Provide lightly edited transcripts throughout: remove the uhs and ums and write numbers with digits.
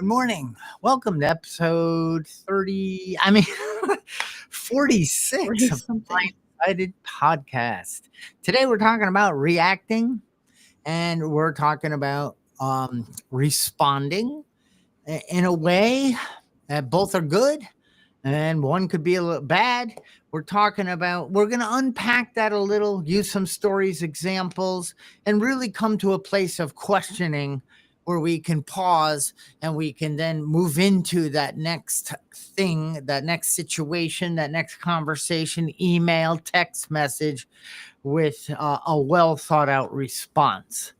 Good morning. Welcome to episode 46 of the Something. Blindsided podcast. Today we're talking about reacting and we're talking about responding in a way that both are good and one could be a little bad. We're going to unpack that a little, use some stories, examples, and really come to a place of questioning where we can pause and we can then move into that next thing, that next situation, that next conversation, email, text message with a well thought out response.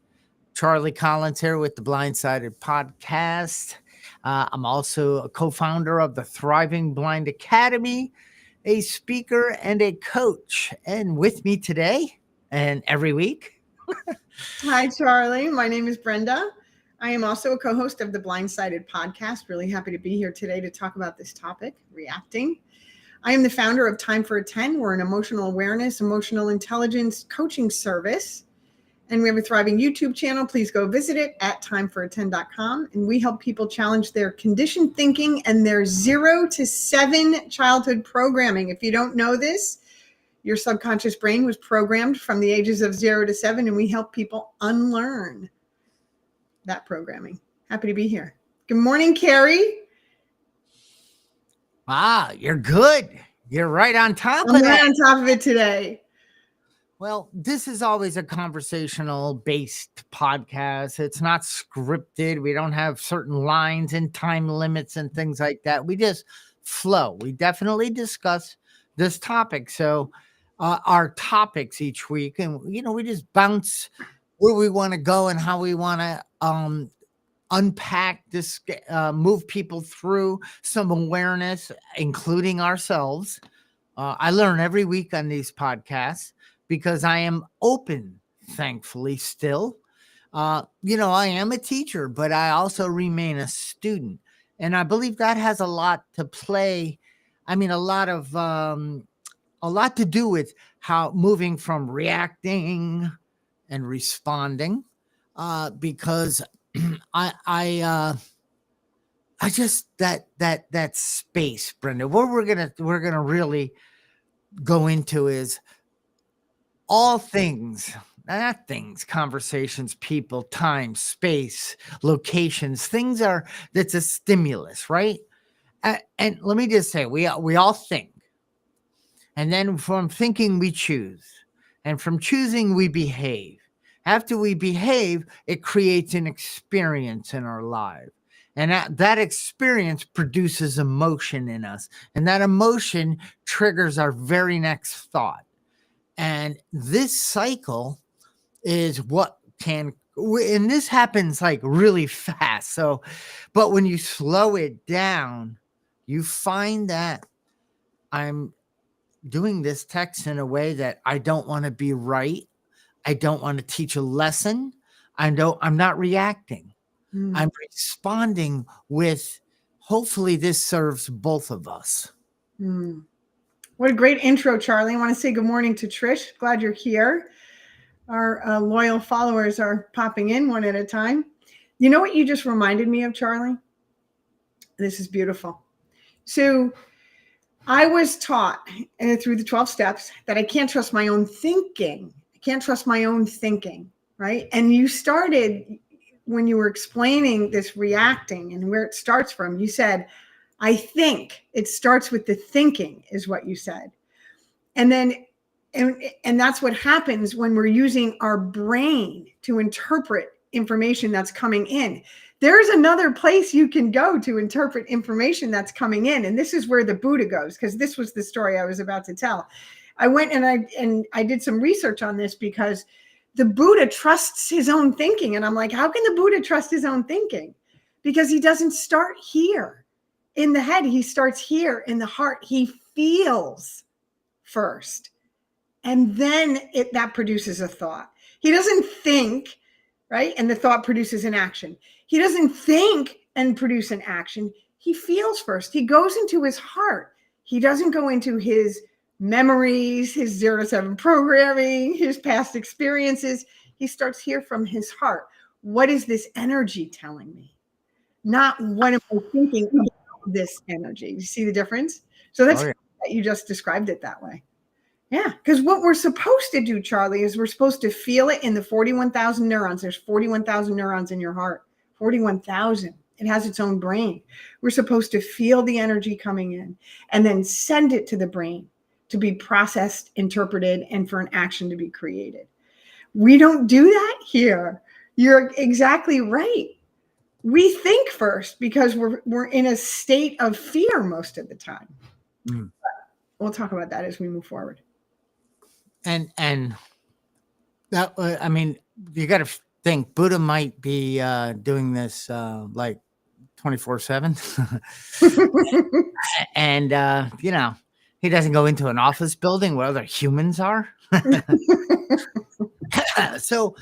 Charlie Collins here with the Blindsided podcast. I'm also a co-founder of the Thriving Blind Academy, a speaker and a coach. And with me today and every week. Hi, Charlie. My name is Brenda. I am also a co-host of the Blindsided podcast. Really happy to be here today to talk about this topic, reacting. I am the founder of Time for a 10. We're an emotional awareness, emotional intelligence coaching service. And we have a thriving YouTube channel. Please go visit it at timefora10.com. And we help people challenge their conditioned thinking and their 0 to 7 childhood programming. If you don't know this, your subconscious brain was programmed from the ages of 0 to 7, and we help people unlearn that programming. Happy to be here. Good morning, Carrie. Ah, you're good. You're right on top I'm of right that. on top of it today. Well, this is always a conversational based podcast. It's not scripted. We don't have certain lines and time limits and things like that. We just flow. We definitely discuss this topic. So our topics each week, and we just bounce where we want to go and how we want to unpack this, move people through some awareness, including ourselves. I learn every week on these podcasts because I am open, thankfully, still. I am a teacher, but I also remain a student. And I believe that has a lot to play. I mean, a lot to do with how moving from reacting and responding, because I just that space, Brenda, where we're gonna really go into is all things, not things, conversations, people, time, space, locations. That's a stimulus, right? And let me just say, we all think, and then from thinking we choose, and from choosing we behave. After we behave, it creates an experience in our life. And that experience produces emotion in us. And that emotion triggers our very next thought. And this cycle is and this happens like really fast. So, but when you slow it down, you find that I'm doing this text in a way that I don't want to be right. I don't want to teach a lesson. I'm not reacting. I'm responding with, hopefully this serves both of us. What a great intro, Charlie. I want to say good morning to Trish. Glad you're here. Our loyal followers are popping in one at a time. You know what you just reminded me of, Charlie? This is beautiful. So I was taught through the 12 steps that I can't trust my own thinking. Right? And you started, when you were explaining this reacting and where it starts from, you said, I think it starts with the thinking, is what you said. And then, and that's what happens when we're using our brain to interpret information that's coming in. There's another place you can go to interpret information that's coming in. And this is where the Buddha goes, because this was the story I was about to tell. I went and I did some research on this because the Buddha trusts his own thinking. And I'm like, how can the Buddha trust his own thinking? Because he doesn't start here in the head. He starts here in the heart. He feels first. And then that produces a thought. He doesn't think, right? And the thought produces an action. He doesn't think and produce an action. He feels first. He goes into his heart. He doesn't go into his memories, his 0 to 7 programming, his past experiences. He starts here from his heart. What is this energy telling me? not what am I thinking about this energy. You see the difference? So that's Oh, yeah. that you just described it that way. Yeah, because what we're supposed to do, Charlie, is we're supposed to feel it in the 41,000 neurons. There's 41,000 neurons in your heart. 41,000. It has its own brain. We're supposed to feel the energy coming in and then send it to the brain to be processed, interpreted, and for an action to be created. We don't do that here. You're exactly right. We think first because we're in a state of fear most of the time. Mm. We'll talk about that as we move forward. And that, I mean, you got to think Buddha might be doing this like 24/7. And, he doesn't go into an office building where other humans are. So,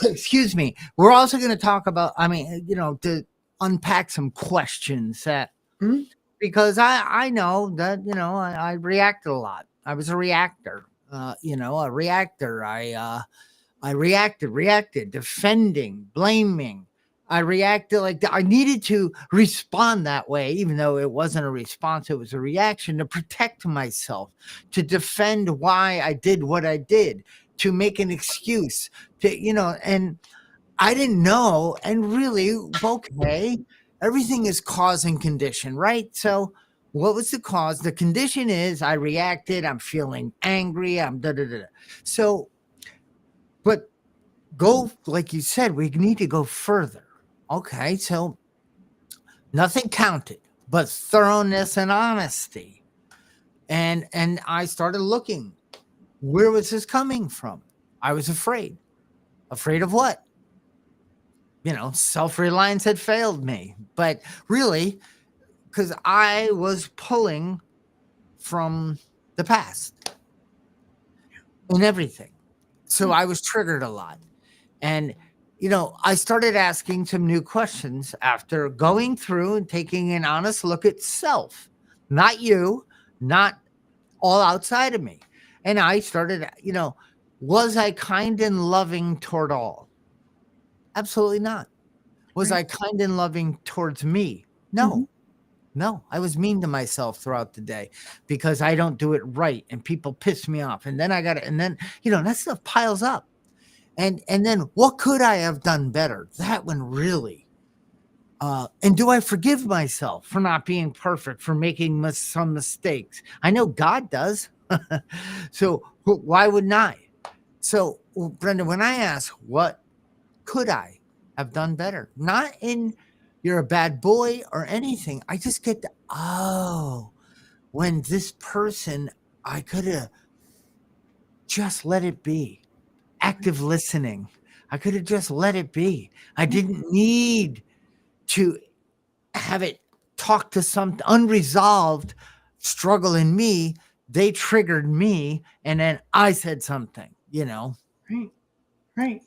excuse me. We're also going to talk about, to unpack some questions that, Mhm. because I know that, I reacted a lot. I was a reactor, a reactor. I reacted, defending, blaming. I reacted like I needed to respond that way, even though it wasn't a response, it was a reaction to protect myself, to defend why I did what I did, to make an excuse, and I didn't know. And really, okay, everything is cause and condition, right? So, what was the cause? The condition is I reacted, I'm feeling angry, I'm da da da. So, but go, like you said, we need to go further. Okay, so nothing counted but thoroughness and honesty. And I started looking, where was this coming from? I was afraid. Afraid of what? Self-reliance had failed me. But really, because I was pulling from the past and everything. So I was triggered a lot. And, I started asking some new questions after going through and taking an honest look at self, not you, not all outside of me. And I started, was I kind and loving toward all? Absolutely not. Was I kind and loving towards me? Mhm. No. No, I was mean to myself throughout the day because I don't do it right and people piss me off. And then that stuff piles up. And then what could I have done better? That one really. And do I forgive myself for not being perfect, for making some mistakes? I know God does. So why wouldn't I? So, Brenda, when I ask, what could I have done better? Not in you're a bad boy or anything. I just get when this person, I could have just let it be. Active listening. I could have just let it be. I didn't need to have it talk to some unresolved struggle in me. They triggered me, and then I said something, Right.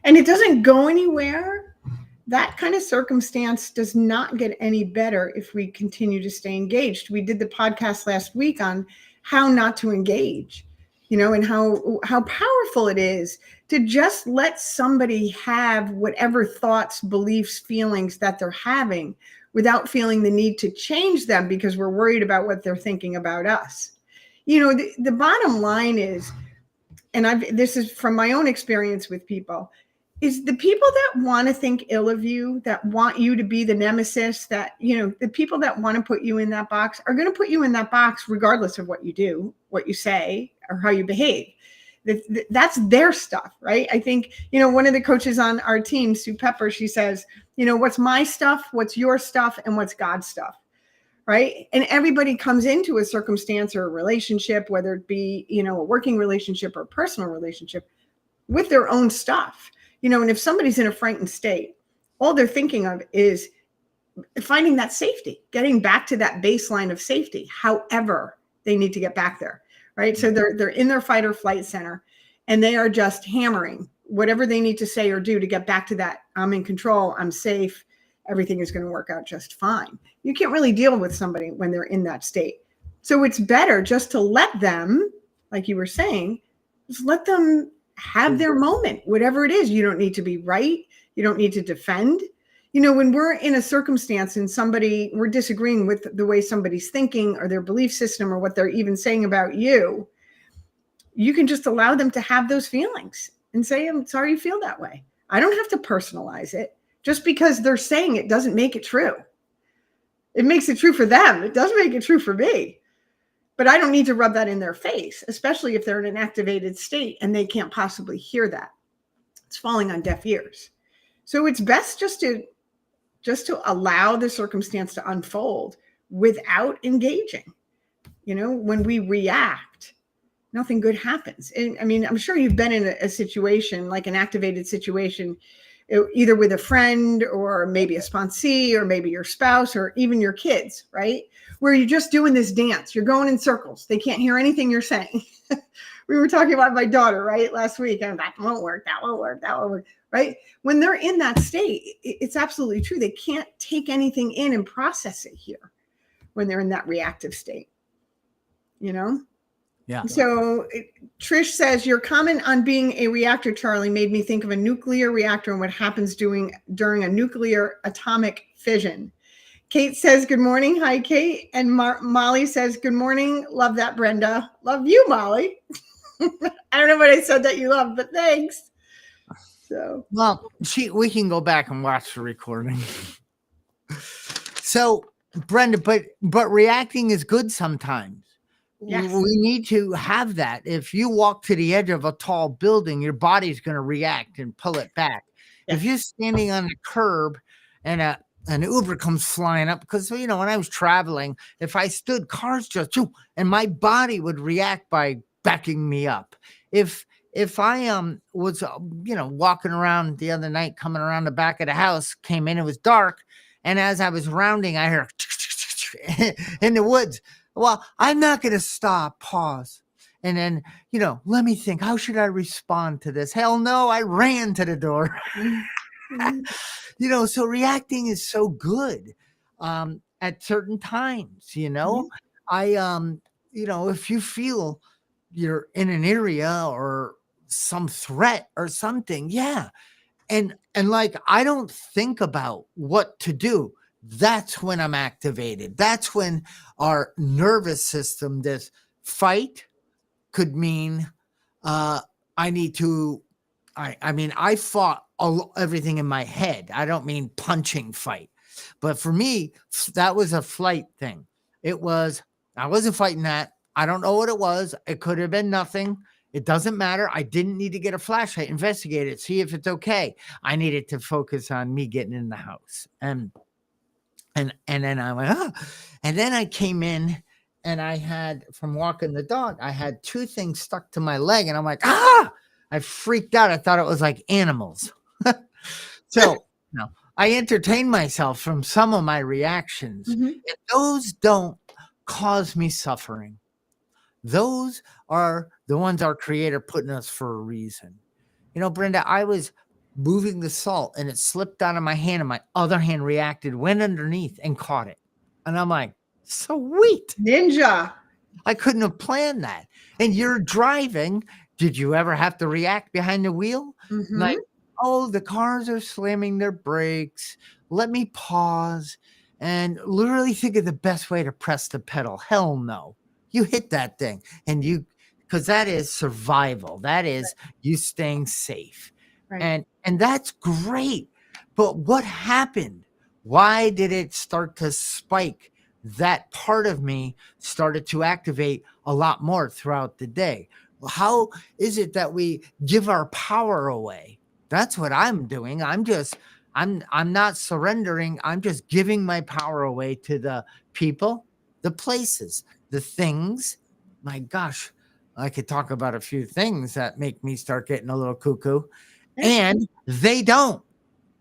And it doesn't go anywhere. That kind of circumstance does not get any better if we continue to stay engaged. We did the podcast last week on how not to engage, and how powerful it is to just let somebody have whatever thoughts, beliefs, feelings that they're having without feeling the need to change them because we're worried about what they're thinking about us. The bottom line is, and this is from my own experience with people, is the people that want to think ill of you, that want you to be the nemesis, that, the people that want to put you in that box are going to put you in that box regardless of what you do, what you say, or how you behave. That's their stuff, right? I think, one of the coaches on our team, Sue Pepper, she says, what's my stuff, what's your stuff, and what's God's stuff. Right. And everybody comes into a circumstance or a relationship, whether it be, a working relationship or a personal relationship, with their own stuff, and if somebody's in a frightened state, all they're thinking of is finding that safety, getting back to that baseline of safety, however they need to get back there. Right. So they're in their fight or flight center and they are just hammering whatever they need to say or do to get back to that. I'm in control. I'm safe. Everything is going to work out just fine. You can't really deal with somebody when they're in that state. So it's better just to let them, like you were saying, just let them have their moment, whatever it is. You don't need to be right. You don't need to defend. when we're in a circumstance and we're disagreeing with the way somebody's thinking or their belief system or what they're even saying about you, you can just allow them to have those feelings and say, I'm sorry you feel that way. I don't have to personalize it. Just because they're saying it doesn't make it true. It makes it true for them. It doesn't make it true for me. But I don't need to rub that in their face, especially if they're in an activated state and they can't possibly hear that. It's falling on deaf ears. So it's best just to allow the circumstance to unfold without engaging. When we react, nothing good happens. And I mean, I'm sure you've been in a situation, like an activated situation, either with a friend or maybe a sponsee or maybe your spouse or even your kids, right? Where you're just doing this dance. You're going in circles. They can't hear anything you're saying. We were talking about my daughter, right? Last week. And that won't work. That won't work. That won't work. Right? When they're in that state, it's absolutely true. They can't take anything in and process it here when they're in that reactive state. Yeah. So Trish says, your comment on being a reactor, Charlie, made me think of a nuclear reactor and what happens during a nuclear atomic fission. Kate says, good morning. Hi, Kate. And Molly says, good morning. Love that, Brenda. Love you, Molly. I don't know what I said that you love, but thanks. So, well, we can go back and watch the recording. So, Brenda, but reacting is good sometimes. Yes. We need to have that. If you walk to the edge of a tall building, your body's going to react and pull it back. Yes. If you're standing on a curb and an Uber comes flying up, because when I was traveling, if I stood, cars just and my body would react by backing me up. If I was walking around the other night, coming around the back of the house, came in, it was dark, and as I was rounding, I heard in the woods. Well, I'm not going to stop, pause. And then, let me think, how should I respond to this? Hell no, I ran to the door. So reacting is so good at certain times, Mm-hmm. If you feel you're in an area or some threat or something, yeah. And like, I don't think about what to do. That's when I'm activated. That's when our nervous system, this fight could mean I fought everything in my head. I don't mean punching fight. But for me, that was a flight thing. I wasn't fighting that. I don't know what it was. It could have been nothing. It doesn't matter. I didn't need to get a flashlight, investigate it, see if it's okay. I needed to focus on me getting in the house. And then I went, and then I came in and I had, from walking the dog, I had two things stuck to my leg and I'm like, I freaked out. I thought it was like animals. So, I entertained myself from some of my reactions. Mm-hmm. And those don't cause me suffering. Those are the ones our Creator put in us for a reason. Brenda, I was moving the salt and it slipped out of my hand and my other hand reacted, went underneath and caught it. And I'm like, sweet. Ninja. I couldn't have planned that. And you're driving. Did you ever have to react behind the wheel? Mm-hmm. Like, the cars are slamming their brakes. Let me pause and literally think of the best way to press the pedal. Hell no. You hit that thing because that is survival. That is you staying safe. Right. And that's great. But what happened? Why did it start to spike? That part of me started to activate a lot more throughout the day. How is it that we give our power away? That's what I'm doing. I'm not surrendering. I'm just giving my power away to the people, the places, the things. My gosh, I could talk about a few things that make me start getting a little cuckoo. And they don't.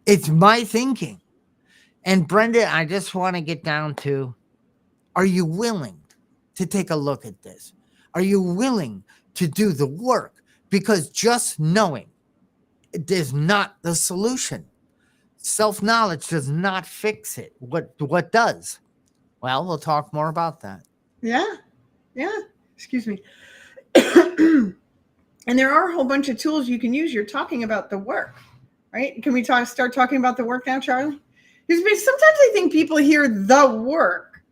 It's my thinking. And Brenda, I just want to get down to, are you willing to take a look at this? Are you willing to do the work? Because just knowing it is not the solution. Self-knowledge does not fix it. What does? Well, we'll talk more about that. Yeah. Excuse me. And there are a whole bunch of tools you can use. You're talking about the work, right? Can we start talking about the work now, Charlie? Because sometimes I think people hear the work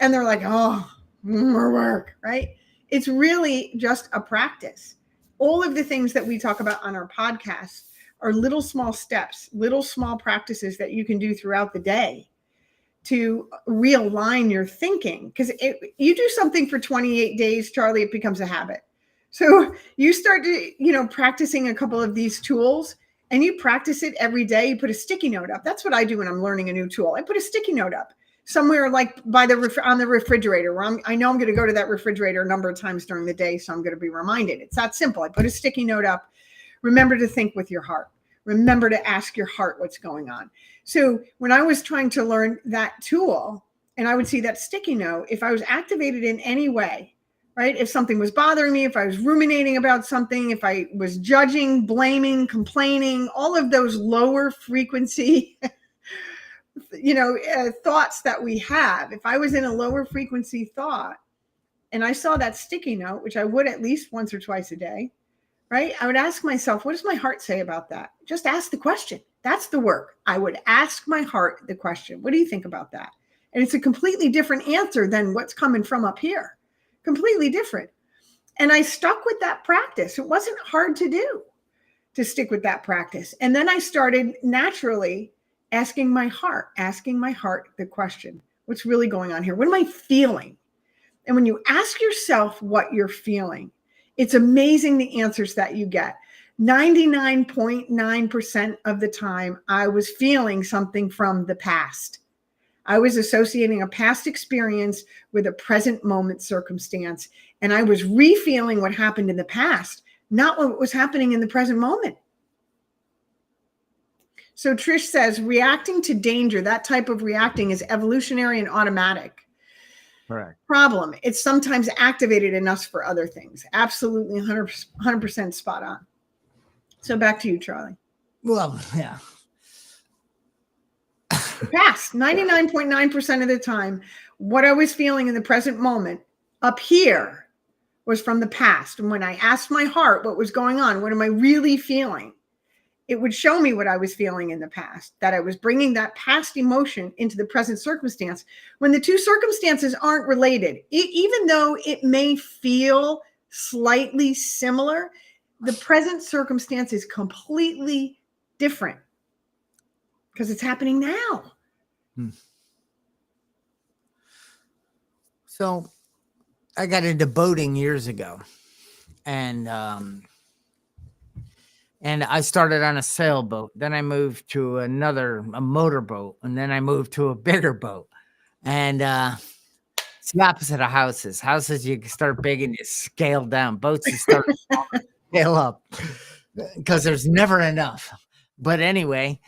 and they're like, oh, more work, right? It's really just a practice. All of the things that we talk about on our podcast are little small steps, little small practices that you can do throughout the day to realign your thinking. Because you do something for 28 days, Charlie, it becomes a habit. So you start to, practicing a couple of these tools, and you practice it every day. You put a sticky note up. That's what I do when I'm learning a new tool. I put a sticky note up somewhere like on the refrigerator, where I know I'm going to go to that refrigerator a number of times during the day. So I'm going to be reminded. It's that simple. I put a sticky note up. Remember to think with your heart. Remember to ask your heart what's going on. So when I was trying to learn that tool and I would see that sticky note, if I was activated in any way, right? If something was bothering me, if I was ruminating about something, if I was judging, blaming, complaining, all of those lower frequency, thoughts that we have, if I was in a lower frequency thought and I saw that sticky note, which I would at least once or twice a day, right? I would ask myself, what does my heart say about that? Just ask the question. That's the work. I would ask my heart the question. What do you think about that? And it's a completely different answer than what's coming from up here. Completely different. And I stuck with that practice. It wasn't hard to do, to stick with that practice. And then I started naturally asking my heart the question, what's really going on here? What am I feeling? And when you ask yourself what you're feeling, it's amazing the answers that you get. 99.9% of the time, I was feeling something from the past. I was associating a past experience with a present moment circumstance, and I was re-feeling what happened in the past, not what was happening in the present moment. So Trish says, reacting to danger, that type of reacting is evolutionary and automatic. Correct. Problem, it's sometimes activated in us for other things. Absolutely 100% spot on. So back to you, Charlie. Well, yeah. The past, 99.9% of the time, what I was feeling in the present moment up here was from the past. And when I asked my heart what was going on, what am I really feeling? It would show me what I was feeling in the past, that I was bringing that past emotion into the present circumstance when the two circumstances aren't related. Even though it may feel slightly similar, the present circumstance is completely different because it's happening now. So I got into boating years ago, and I started on a sailboat. Then I moved to a motorboat, and then I moved to a bigger boat. And it's the opposite of houses. Houses, you start big and you scale down. Boats, you start scale up because there's never enough. But anyway,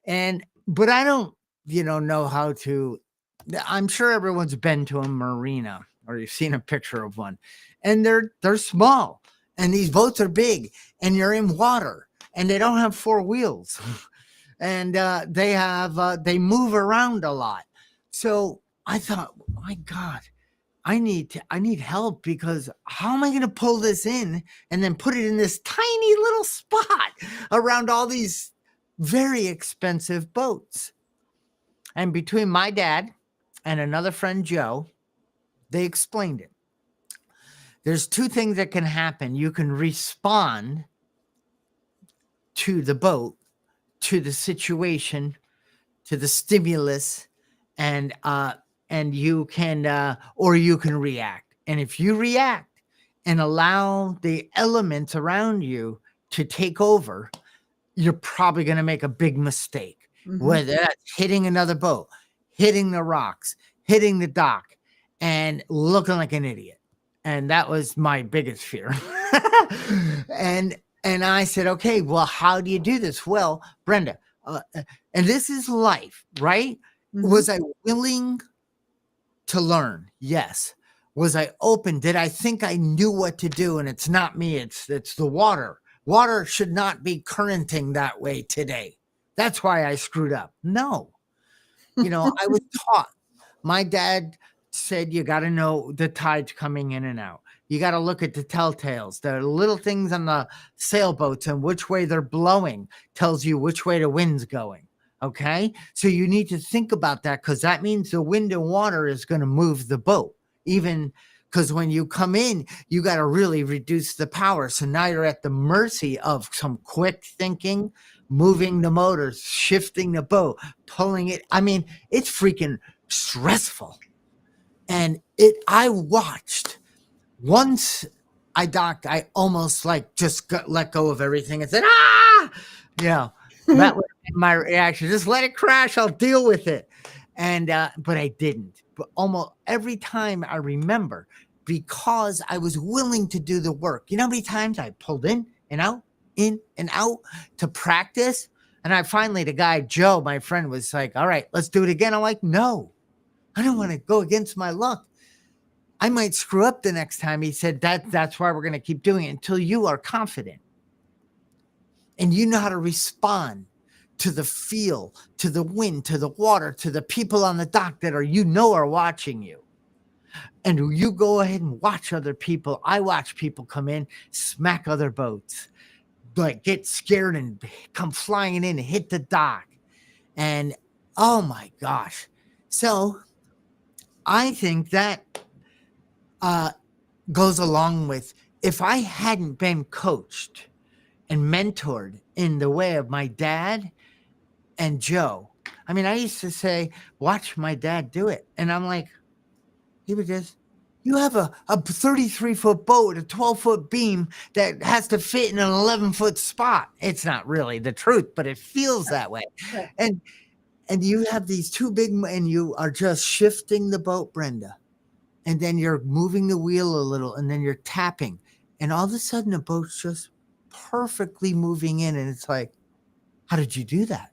but I don't, know how to. I'm sure everyone's been to a marina or you've seen a picture of one, and they're small, and these boats are big, and you're in water, and they don't have four wheels, and they move around a lot. So I thought, my God, I need help, because how am I going to pull this in and then put it in this tiny little spot around all these very expensive boats? And between my dad and another friend, Joe, they explained it. There's two things that can happen. You can respond to the boat, to the situation, to the stimulus, and you can, or you can react. And if you react and allow the elements around you to take over, you're probably going to make a big mistake. Mm-hmm. Whether that's hitting another boat, hitting the rocks, hitting the dock, and looking like an idiot. And that was my biggest fear. And I said, okay, well, how do you do this? Well, Brenda, and this is life, right? Mm-hmm. Was I willing to learn? Yes. Was I open? Did I think I knew what to do? And it's not me. It's the water. Water should not be currenting that way today. That's why I screwed up. No. I was taught. My dad said, you got to know the tides coming in and out. You got to look at the telltales. The little things on the sailboats and which way they're blowing tells you which way the wind's going. Okay. So you need to think about that, because that means the wind and water is going to move the boat. Even because when you come in, you got to really reduce the power. So now you're at the mercy of some quick thinking, moving the motors, shifting the boat, pulling it. I mean, it's freaking stressful. And I watched once I docked, I almost like just let go of everything and said, ah, yeah, that was my reaction. Just let it crash. I'll deal with it. And, but I didn't. But almost every time I remember, because I was willing to do the work. You know how many times I pulled in and out to practice? And I finally, the guy, Joe, my friend, was like, all right, let's do it again. I'm like, no, I don't want to go against my luck. I might screw up the next time. He said, that's why we're going to keep doing it until you are confident and you know how to respond to the feel, to the wind, to the water, to the people on the dock that are watching you. And you go ahead and watch other people. I watch people come in, smack other boats, like get scared and come flying in and hit the dock. And oh my gosh. So I think that goes along with, if I hadn't been coached and mentored in the way of my dad and Joe. I mean, I used to say, watch my dad do it. And I'm like, he would just, you have a 33-foot boat, a 12-foot beam that has to fit in an 11-foot spot. It's not really the truth, but it feels that way. Right. And you have these two big, and you are just shifting the boat, Brenda. And then you're moving the wheel a little, and then you're tapping. And all of a sudden, the boat's just perfectly moving in. And it's like, how did you do that?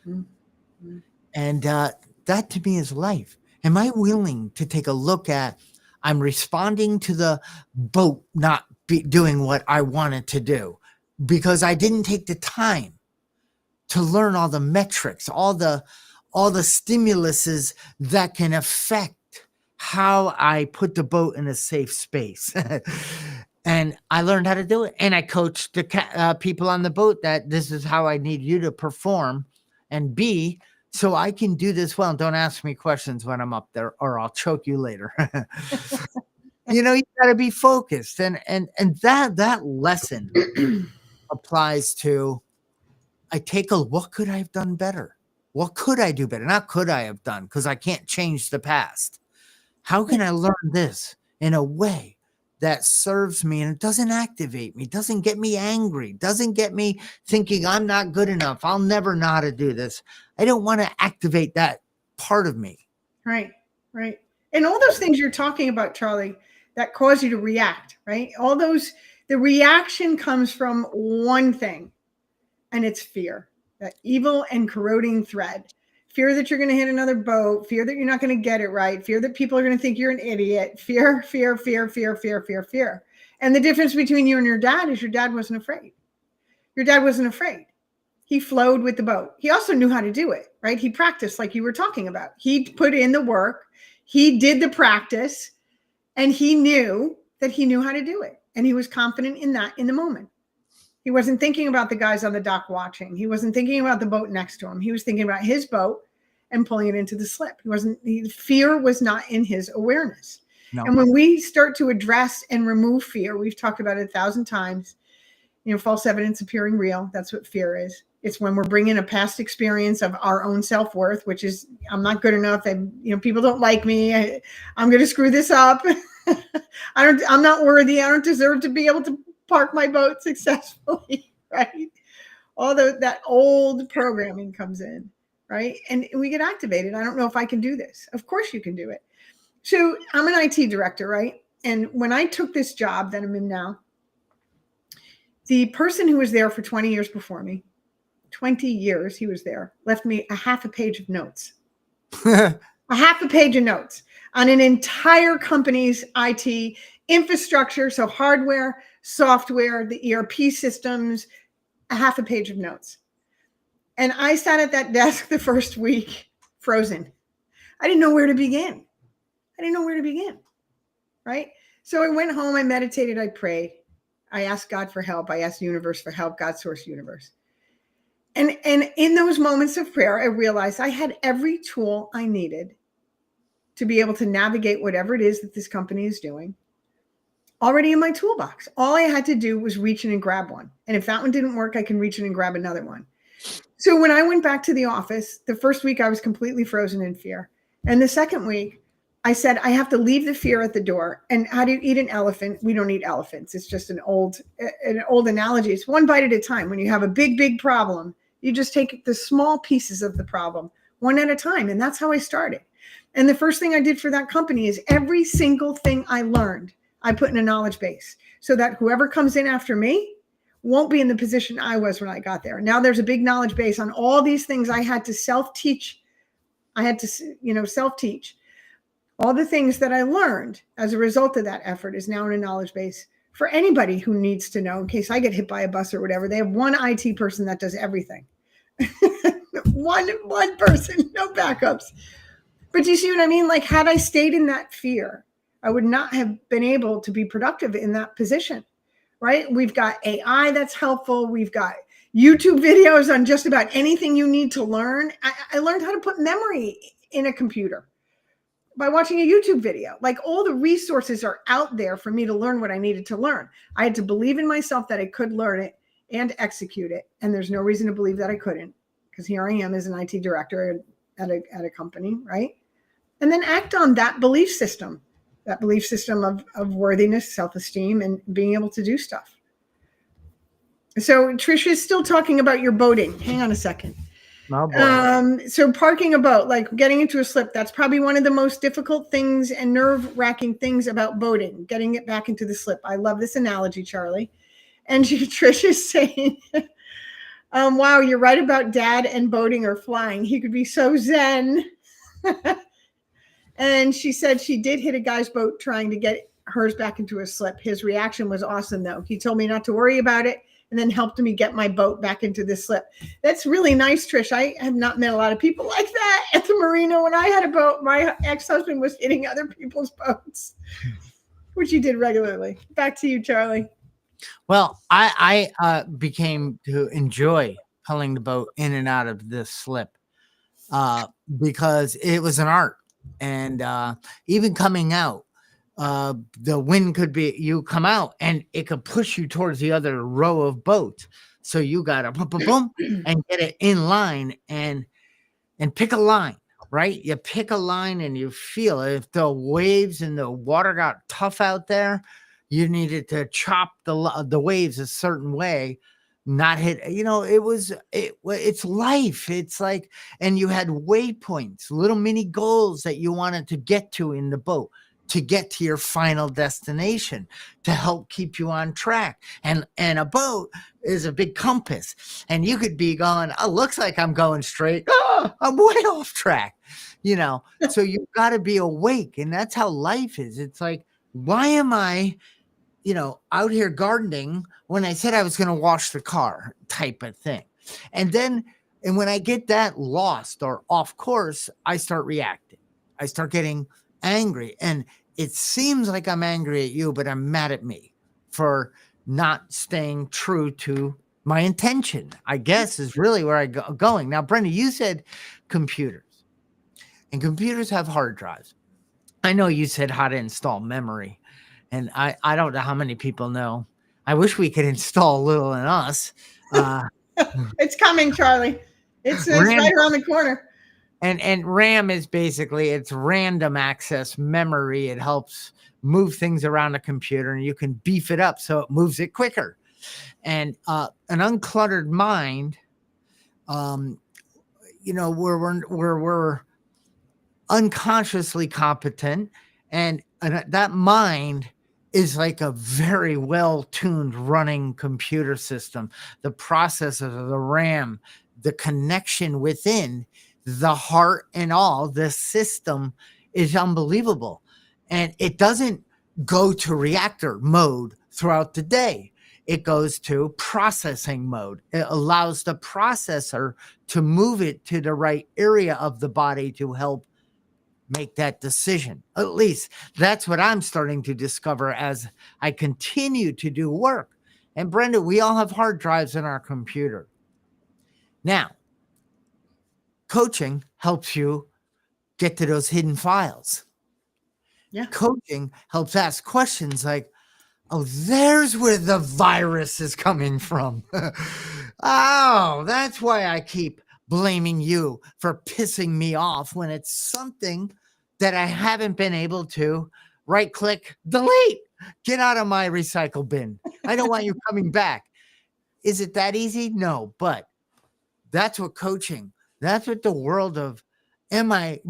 Mm-hmm. And that to me is life. Am I willing to take a look at, I'm responding to the boat not doing what I wanted to do because I didn't take the time to learn all the metrics, all the stimuluses that can affect how I put the boat in a safe space. And I learned how to do it. And I coached the people on the boat that this is how I need you to perform and be, so I can do this well. And don't ask me questions when I'm up there, or I'll choke you later. You know, you got to be focused. And that lesson applies to, I take what could I have done better? What could I do better? Not could I have done, because I can't change the past. How can I learn this in a way that serves me and it doesn't activate me, doesn't get me angry, doesn't get me thinking I'm not good enough, I'll never know how to do this. I don't want to activate that part of me. Right, right. And all those things you're talking about, Charlie, that cause you to react, right? All those, the reaction comes from one thing, and it's fear, that evil and corroding thread. Fear that you're going to hit another boat, fear that you're not going to get it right, fear that people are going to think you're an idiot, fear, fear, fear, fear, fear, fear, fear. And the difference between you and your dad is your dad wasn't afraid. Your dad wasn't afraid. He flowed with the boat. He also knew how to do it, right? He practiced, like you were talking about. He put in the work, he did the practice, and he knew that he knew how to do it. And he was confident in that in the moment. He wasn't thinking about the guys on the dock watching. He wasn't thinking about the boat next to him. He was thinking about his boat and pulling it into the slip. Fear was not in his awareness. No. And when we start to address and remove fear, we've talked about it 1,000 times, false evidence appearing real. That's what fear is. It's when we're bringing a past experience of our own self-worth, which is, I'm not good enough. People don't like me. I'm going to screw this up. I'm not worthy. I don't deserve to be able to park my boat successfully, right? All that old programming comes in, right? And we get activated. I don't know if I can do this. Of course you can do it. So I'm an IT director, right? And when I took this job that I'm in now, the person who was there for 20 years before me, 20 years he was there, left me a half a page of notes. A half a page of notes on an entire company's IT infrastructure, so hardware, software, the ERP systems, a half a page of notes. And I sat at that desk the first week, frozen. I didn't know where to begin. Right? So I went home, I meditated, I prayed. I asked God for help. I asked the universe for help, God, source, universe. And in those moments of prayer, I realized I had every tool I needed to be able to navigate whatever it is that this company is doing already in my toolbox. All I had to do was reach in and grab one. And if that one didn't work, I can reach in and grab another one. So when I went back to the office, the first week I was completely frozen in fear. And the second week, I said, I have to leave the fear at the door. And how do you eat an elephant? We don't eat elephants. It's just an old analogy. It's one bite at a time. When you have a big, big problem, you just take the small pieces of the problem one at a time. And that's how I started. And the first thing I did for that company is every single thing I learned, I put in a knowledge base so that whoever comes in after me won't be in the position I was when I got there. Now there's a big knowledge base on all these things I had to self-teach. I had to, self-teach. All the things that I learned as a result of that effort is now in a knowledge base for anybody who needs to know in case I get hit by a bus or whatever. They have one IT person that does everything. one person, no backups. But do you see what I mean? Like, had I stayed in that fear, I would not have been able to be productive in that position, right? We've got AI that's helpful. We've got YouTube videos on just about anything you need to learn. I learned how to put memory in a computer by watching a YouTube video. Like, all the resources are out there for me to learn what I needed to learn. I had to believe in myself that I could learn it and execute it. And there's no reason to believe that I couldn't, because here I am as an IT director at a company, right? And then act on that belief system of worthiness, self-esteem, and being able to do stuff. So Tricia is still talking about your boating. Hang on a second. Oh, boy. So parking a boat, like getting into a slip, that's probably one of the most difficult things and nerve-wracking things about boating, getting it back into the slip. I love this analogy, Charlie. And Tricia's saying, wow, you're right about dad and boating or flying. He could be so zen. And she said she did hit a guy's boat trying to get hers back into a slip. His reaction was awesome, though. He told me not to worry about it and then helped me get my boat back into the slip. That's really nice, Trish. I have not met a lot of people like that at the marina. When I had a boat, my ex-husband was hitting other people's boats, which he did regularly. Back to you, Charlie. Well, I became to enjoy pulling the boat in and out of this slip because it was an art. And even coming out, the wind could be, you come out and it could push you towards the other row of boats. So you got to boom, boom, boom, and get it in line and pick a line, right? You pick a line and you feel it. If the waves and the water got tough out there, you needed to chop the waves a certain way, not hit, it's life. It's like, and you had waypoints, little mini goals that you wanted to get to in the boat to get to your final destination to help keep you on track. And a boat is a big compass, and you could be going, oh, looks like I'm going straight. Oh, I'm way off track, so you've got to be awake. And that's how life is. It's like, why am I out here gardening when I said I was going to wash the car, type of thing. And when I get that lost or off course, I start reacting. I start getting angry. And it seems like I'm angry at you, but I'm mad at me for not staying true to my intention, I guess, is really where I'm going. Now, Brenda, you said computers, and computers have hard drives. I know you said how to install memory. And I don't know how many people know. I wish we could install a little in us. It's coming, Charlie. It's right around the corner. And RAM is basically, it's random access memory. It helps move things around a computer, and you can beef it up so it moves it quicker. And an uncluttered mind, where we're unconsciously competent, and that mind is like a very well-tuned running computer system. The processor, the RAM, the connection within the heart and all, the system is unbelievable. And it doesn't go to reactor mode throughout the day. It goes to processing mode. It allows the processor to move it to the right area of the body to help make that decision. At least that's what I'm starting to discover as I continue to do work. And Brenda, we all have hard drives in our computer. Now, coaching helps you get to those hidden files. Yeah. Coaching helps ask questions like, oh, there's where the virus is coming from. Oh, that's why I keep blaming you for pissing me off when it's something that I haven't been able to right click, delete, get out of my recycle bin. I don't want you coming back. Is it that easy? No, but that's what coaching, that's what the world of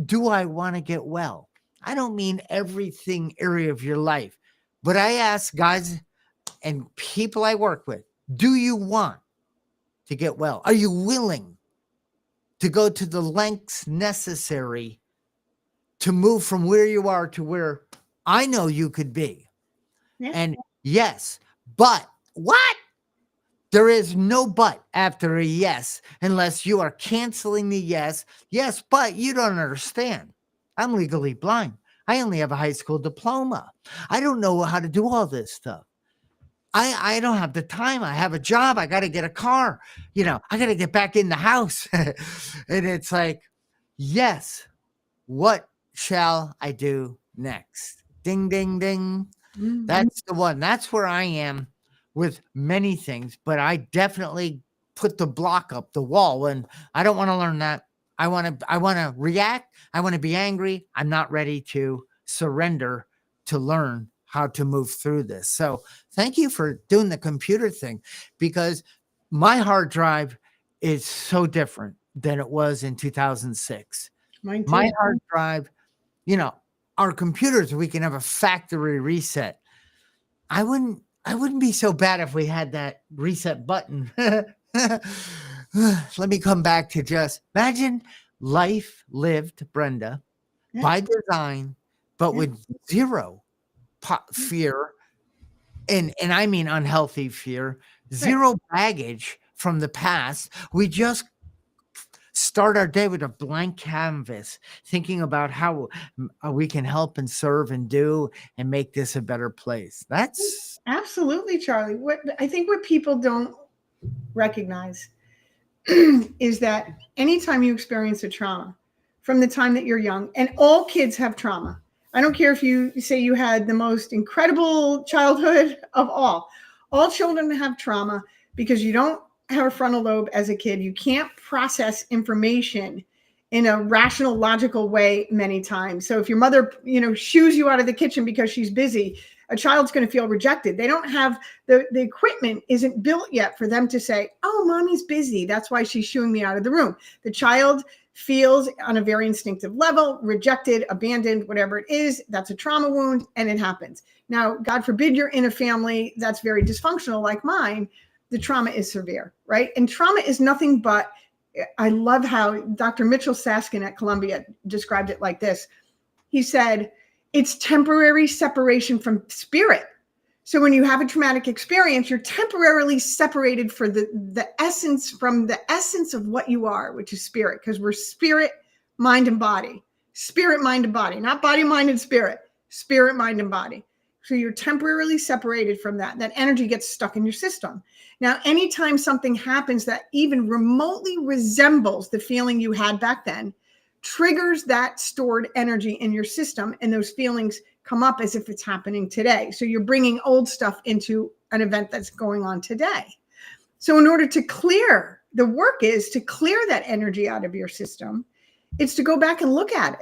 do I want to get well? I don't mean everything area of your life, but I ask guys and people I work with, do you want to get well? Are you willing to go to the lengths necessary to move from where you are to where I know you could be? Yeah. And yes, but what? There is no but after a yes, unless you are canceling the yes. Yes, but you don't understand. I'm legally blind. I only have a high school diploma. I don't know how to do all this stuff. I don't have the time. I have a job. I got to get a car. I got to get back in the house. And it's like, yes, what shall I do next? Ding, ding, ding. Mhm. That's the one. That's where I am with many things, but I definitely put the block up the wall and I don't want to learn that. I want to react. I want to be angry. I'm not ready to surrender to learn how to move through this. So thank you for doing the computer thing, because my hard drive is so different than it was in 2006. Mine too. My hard drive, our computers, we can have a factory reset. I wouldn't be so bad if we had that reset button. Let me come back to just imagine life lived, Brenda, Yeah. by design, but Yeah. with zero fear, and I mean unhealthy fear, zero baggage from the past. We just start our day with a blank canvas, thinking about how we can help and serve and do and make this a better place. That's Absolutely, Charlie. What people don't recognize is that anytime you experience a trauma from the time that you're young, and all kids have trauma. I don't care if you say you had the most incredible childhood of all children have trauma because you don't have a frontal lobe as a kid. You can't process information in a rational, logical way many times. So if your mother, shoos you out of the kitchen because she's busy, a child's going to feel rejected. They don't have the equipment isn't built yet for them to say, oh, mommy's busy. That's why she's shooing me out of the room. The child feels on a very instinctive level, rejected, abandoned, whatever it is. That's a trauma wound, and it happens. Now, God forbid you're in a family that's very dysfunctional like mine. The trauma is severe, right? And trauma is nothing but, I love how Dr. Mitchell Saskin at Columbia described it like this. He said, it's temporary separation from spirit. So when you have a traumatic experience, you're temporarily separated from the essence of what you are, which is spirit, because we're spirit, mind, and body. Spirit, mind, and body, not body, mind, and spirit. Spirit, mind, and body. So you're temporarily separated from that. That energy gets stuck in your system. Now, anytime something happens that even remotely resembles the feeling you had back then, triggers that stored energy in your system, and those feelings come up as if it's happening today. So you're bringing old stuff into an event that's going on today. So in order to clear, the work is to clear that energy out of your system. It's to go back and look at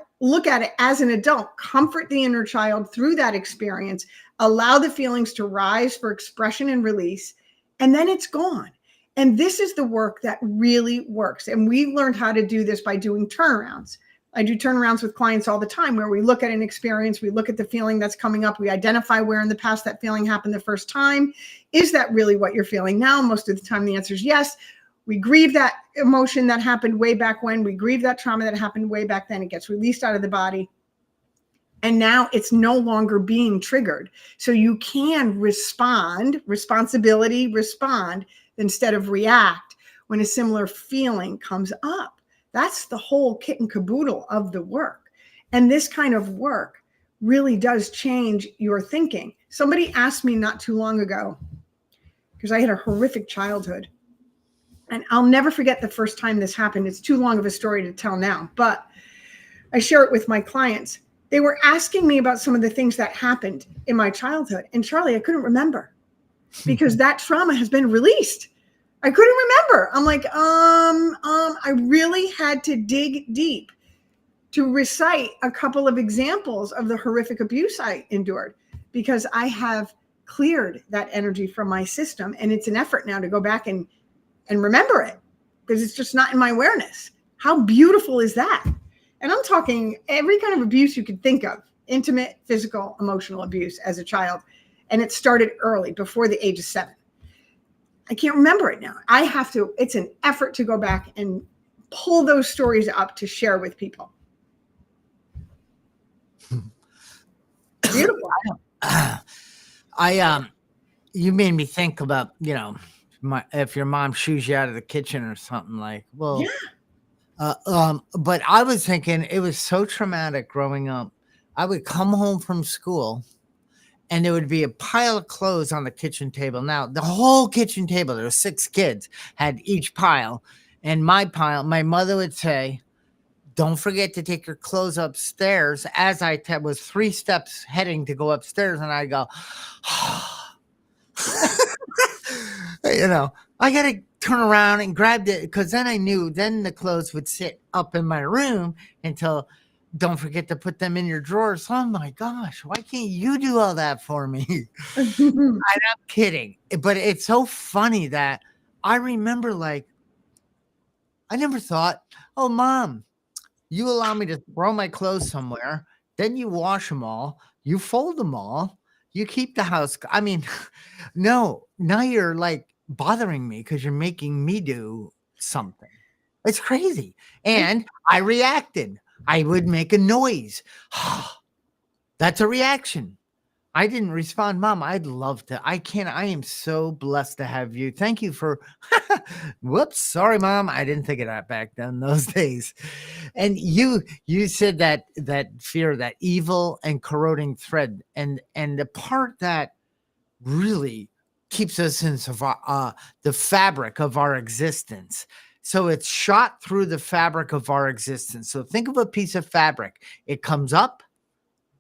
it as an adult, comfort the inner child through that experience, allow the feelings to rise for expression and release, and then it's gone. And this is the work that really works. And we learned how to do this by doing turnarounds. I do turnarounds with clients all the time where we look at an experience, we look at the feeling that's coming up, we identify where in the past that feeling happened the first time. Is that really what you're feeling now? Most of the time, the answer is yes. We grieve that emotion that happened way back when. We grieve that trauma that happened way back then. It gets released out of the body. And now it's no longer being triggered. So you can respond instead of react when a similar feeling comes up. That's the whole kit and caboodle of the work. And this kind of work really does change your thinking. Somebody asked me not too long ago, because I had a horrific childhood. And I'll never forget the first time this happened. It's too long of a story to tell now, but I share it with my clients. They were asking me about some of the things that happened in my childhood. And Charlie, I couldn't remember because that trauma has been released. I couldn't remember. I'm like, I really had to dig deep to recite a couple of examples of the horrific abuse I endured because I have cleared that energy from my system. And it's an effort now to go back and remember it because it's just not in my awareness. How beautiful is that? And I'm talking every kind of abuse you could think of, intimate, physical, emotional abuse as a child. And it started early, before the age of 7. I can't remember it now. It's an effort to go back and pull those stories up to share with people. Beautiful. You made me think about, if your mom shoos you out of the kitchen or something, like, well, yeah. But I was thinking it was so traumatic growing up. I would come home from school and there would be a pile of clothes on the kitchen table. Now, the whole kitchen table, there were 6 kids, had each pile. And my pile, my mother would say, don't forget to take your clothes upstairs. As I was 3 steps heading to go upstairs, and I go, I got to turn around and grab it, because then I knew then the clothes would sit up in my room until, don't forget to put them in your drawers. Oh my gosh, why can't you do all that for me? I'm not kidding. But it's so funny that I remember, like, I never thought, oh, Mom, you allow me to throw my clothes somewhere, then you wash them all, you fold them all, you keep the house. I mean, no, now you're like bothering me because you're making me do something. It's crazy. And I reacted. I would make a noise. That's a reaction. I didn't respond. Mom, I'd love to. I am so blessed to have you. Thank you for, whoops. Sorry, Mom. I didn't think of that back then, those days. And you said that fear, that evil and corroding thread, and the part that really keeps us in the fabric of our existence. So it's shot through the fabric of our existence. So think of a piece of fabric. It comes up,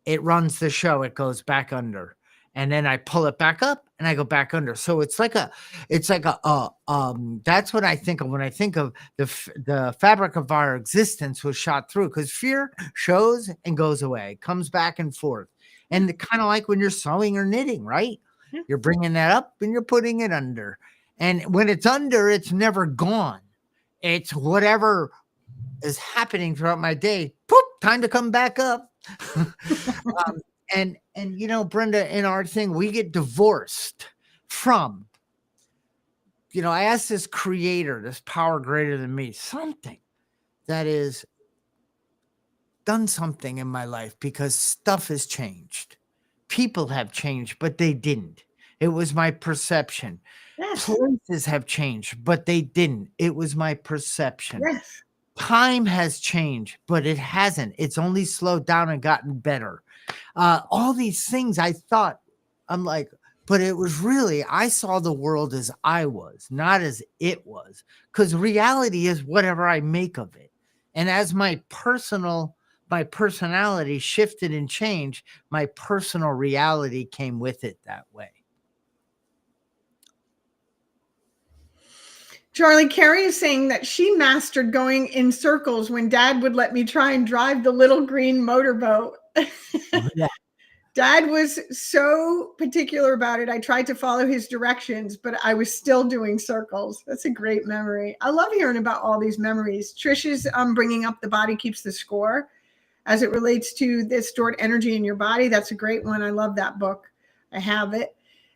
it runs the show, it goes back under, and then I pull it back up and I go back under. So it's like that's what I think of when I think of the fabric of our existence was shot through, because fear shows and goes away, comes back and forth. And kind of like when you're sewing or knitting, right? You're bringing that up and you're putting it under. And when it's under, it's never gone. It's whatever is happening throughout my day. Poop, time to come back up. And Brenda, in our thing, we get divorced from, I asked this creator, this power greater than me, something that is done something in my life, because stuff has changed. People have changed, but they didn't. It was my perception. Yes. Places have changed, but they didn't. It was my perception. Yes. Time has changed, but it hasn't. It's only slowed down and gotten better. All these things I thought, I'm like, but it was really, I saw the world as I was, not as it was, because reality is whatever I make of it. And as my personality shifted and changed, my personal reality came with it that way. Charlie, Carrie is saying that she mastered going in circles when Dad would let me try and drive the little green motorboat. Yeah. Dad was so particular about it. I tried to follow his directions, but I was still doing circles. That's a great memory. I love hearing about all these memories. Trish is bringing up The Body Keeps the Score as it relates to the stored energy in your body. That's a great one. I love that book. I have it.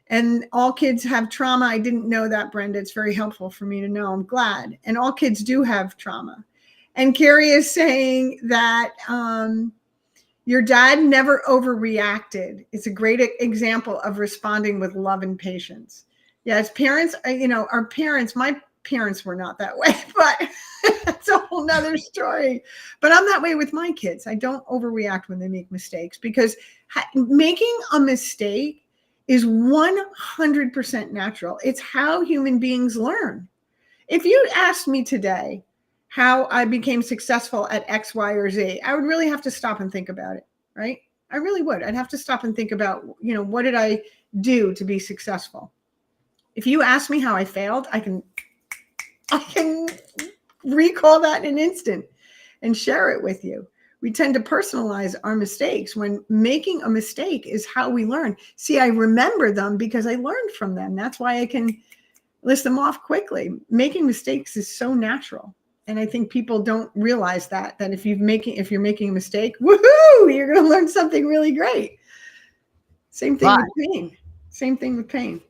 And all kids have trauma. I didn't know that, Brenda. It's very helpful for me to know. I'm glad. And all kids do have trauma. And Carrie is saying that your dad never overreacted. It's a great example of responding with love and patience. Yeah, as parents, our parents, my parents were not that way, but that's a whole nother story. But I'm that way with my kids. I don't overreact when they make mistakes, because making a mistake is 100% natural. It's how human beings learn. If you asked me today how I became successful at X, Y, or Z, I would really have to stop and think about it, right? I really would. I'd have to stop and think about, what did I do to be successful? If you ask me how I failed, I can recall that in an instant and share it with you. We tend to personalize our mistakes when making a mistake is how we learn. See, I remember them because I learned from them. That's why I can list them off quickly. Making mistakes is so natural. And I think people don't realize that if you're making a mistake, woohoo, you're going to learn something really great. Same thing with pain.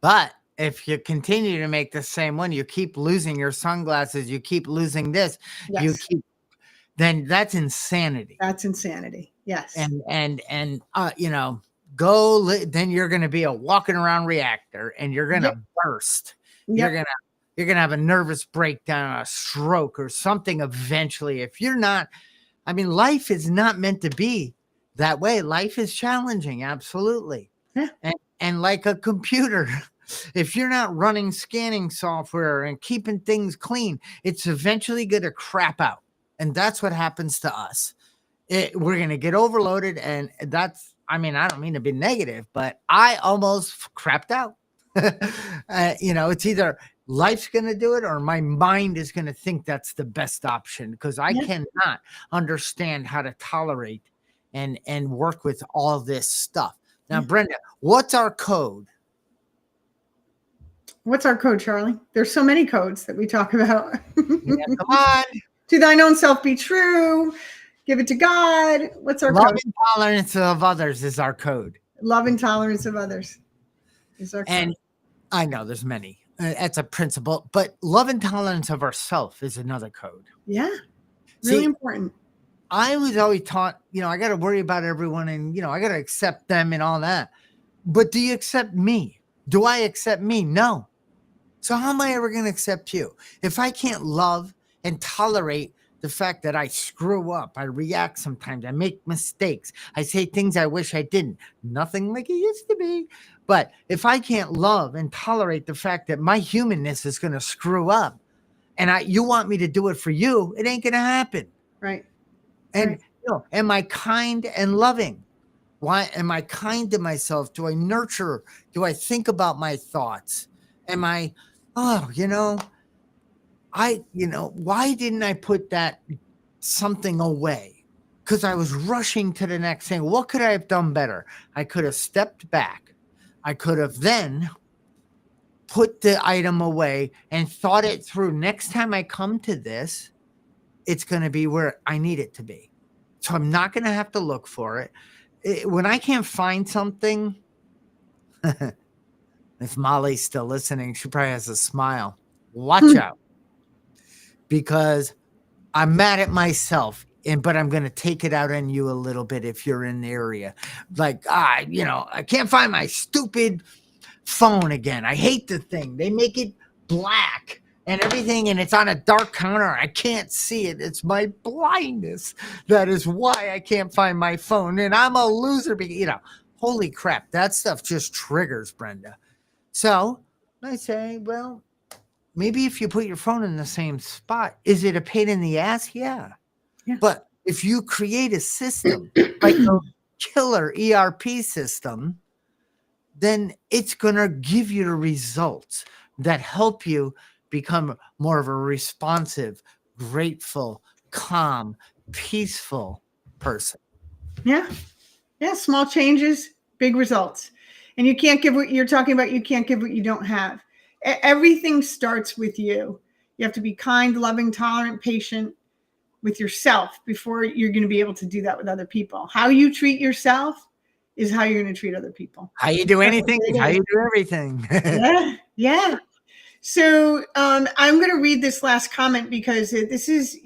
But if you continue to make the same one, you keep losing your sunglasses, you keep losing this, Yes. Then that's insanity. That's insanity. Yes. And then you're going to be a walking around reactor, and you're going to burst. Yep. You're going to have a nervous breakdown, a stroke or something eventually. If you're not, life is not meant to be that way. Life is challenging. Absolutely. Yeah. And like a computer, if you're not running scanning software and keeping things clean, it's eventually going to crap out. And that's what happens to us. We're going to get overloaded. And that's, I don't mean to be negative, but I almost crapped out. It's either life's going to do it or my mind is going to think that's the best option, because I cannot understand how to tolerate and work with all this stuff. Now, Brenda, what's our code? What's our code, Charlie? There's so many codes that we talk about. Come on. To thine own self be true. Give it to God. What's our code? Love and tolerance of others is our code. Love and tolerance of others is our code. And I know there's many. That's a principle. But love and tolerance of ourself is another code. Yeah. Really important. I was always taught, I got to worry about everyone and, I got to accept them and all that. But do you accept me? Do I accept me? No. So how am I ever going to accept you? If I can't love and tolerate the fact that I screw up, I react sometimes, I make mistakes, I say things I wish I didn't, nothing like it used to be. But if I can't love and tolerate the fact that my humanness is going to screw up and you want me to do it for you, it ain't going to happen. Right. And, am I kind and loving? Why am I kind to myself? Do I nurture? Do I think about my thoughts? Am I, why didn't I put that something away? Because I was rushing to the next thing. What could I have done better? I could have stepped back. I could have then put the item away and thought it through. Next time I come to this, it's going to be where I need it to be. So I'm not going to have to look for it. When I can't find something, if Molly's still listening, she probably has a smile. Watch out. Because I'm mad at myself, but I'm going to take it out on you a little bit if you're in the area. Like, I can't find my stupid phone again. I hate the thing. They make it black and everything, and it's on a dark counter. I can't see it. It's my blindness. That is why I can't find my phone, and I'm a loser. Holy crap, that stuff just triggers Brenda. So I say, well, maybe if you put your phone in the same spot, is it a pain in the ass? Yeah. But if you create a system like a killer ERP system, then it's going to give you the results that help you become more of a responsive, grateful, calm, peaceful person. Yeah. Yeah. Small changes, big results. And you can't give what you're talking about. You can't give what you don't have. Everything starts with you. You have to be kind, loving, tolerant, patient with yourself before you're going to be able to do that with other people. How you treat yourself is how you're going to treat other people. How you do anything is how you do everything. Yeah. So I'm going to read this last comment because this is,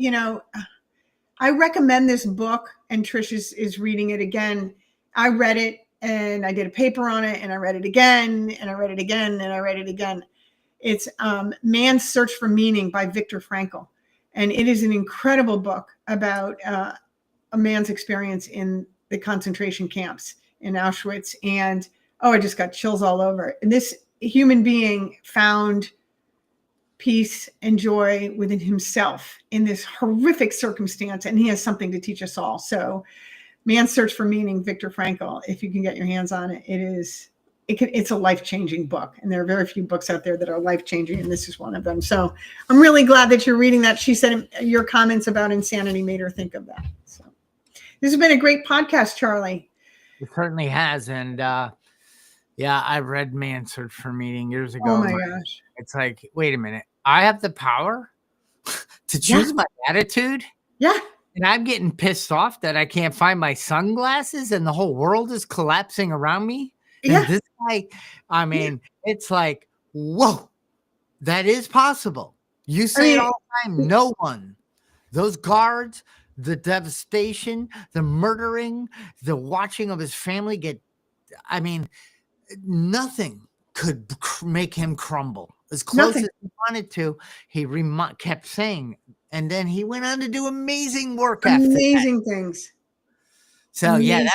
I recommend this book, and Trish is reading it again. I read it and I did a paper on it, and I read it again and I read it again and I read it again. It's Man's Search for Meaning by Viktor Frankl. And it is an incredible book about a man's experience in the concentration camps in Auschwitz. And, I just got chills all over. And this human being found peace and joy within himself in this horrific circumstance. And he has something to teach us all. So Man's Search for Meaning, Viktor Frankl, if you can get your hands on it, it's a life-changing book. And there are very few books out there that are life-changing, and this is one of them. So I'm really glad that you're reading that. She said your comments about insanity made her think of that. So this has been a great podcast, Charlie. It certainly has. And yeah, I read Man's Search for Meaning years ago. Oh my gosh. It's like, wait a minute. I have the power to choose my attitude? Yeah. And I'm getting pissed off that I can't find my sunglasses and the whole world is collapsing around me. And this guy, I mean, it's like, whoa, that is possible. You say it all the time. No one. Those guards, the devastation, the murdering, the watching of his family get, I mean, nothing could make him crumble. As close as he wanted to, he kept saying, and then he went on to do amazing work after that. Amazing things. So yeah,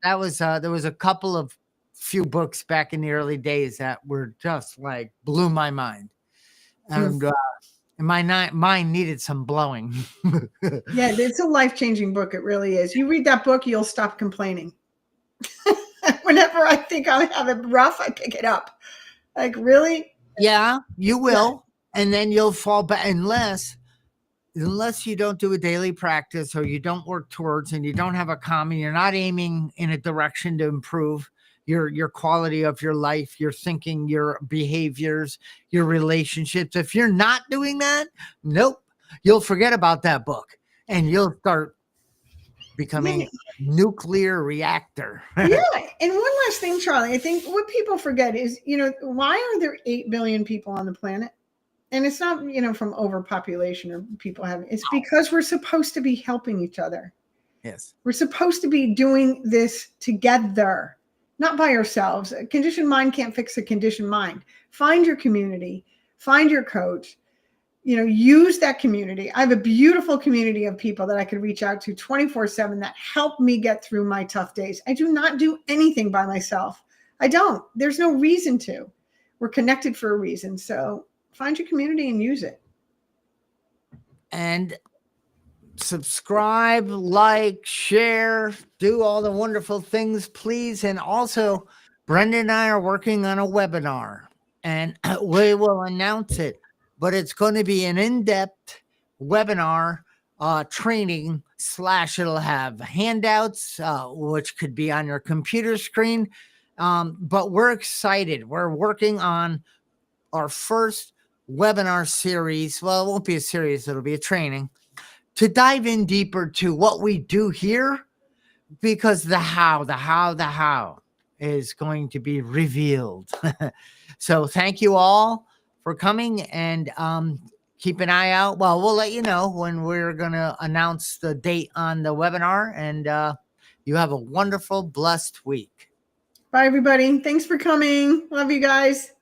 that was there was a couple of few books back in the early days that were just like blew my mind, and my mind needed some blowing. Yeah, it's a life-changing book. It really is. You read that book, you'll stop complaining. Whenever I think I have it rough, I pick it up. Like, really? Yeah, you will. Yeah. And then you'll fall back unless you don't do a daily practice or you don't work towards and you don't have a common, you're not aiming in a direction to improve your quality of your life, your thinking, your behaviors, your relationships. If you're not doing that, nope, you'll forget about that book and you'll start becoming a nuclear reactor. Yeah. And one last thing, Charlie, I think what people forget is, why are there 8 billion people on the planet? And it's not, from overpopulation or people having, it's because we're supposed to be helping each other. Yes. We're supposed to be doing this together, not by ourselves. A conditioned mind can't fix a conditioned mind. Find your community, find your coach. Use that community. I have a beautiful community of people that I could reach out to 24/7 that help me get through my tough days. I do not do anything by myself. I don't. There's no reason to. We're connected for a reason. So find your community and use it. And subscribe, like, share, do all the wonderful things, please. And also, Brenda and I are working on a webinar, and we will announce it. But it's going to be an in-depth webinar training / it'll have handouts, which could be on your computer screen. But we're excited. We're working on our first webinar series. Well, it won't be a series. It'll be a training to dive in deeper to what we do here, because the how is going to be revealed. So thank you all for coming, and keep an eye out. Well, we'll let you know when we're going to announce the date on the webinar, and you have a wonderful, blessed week. Bye, everybody. Thanks for coming. Love you guys.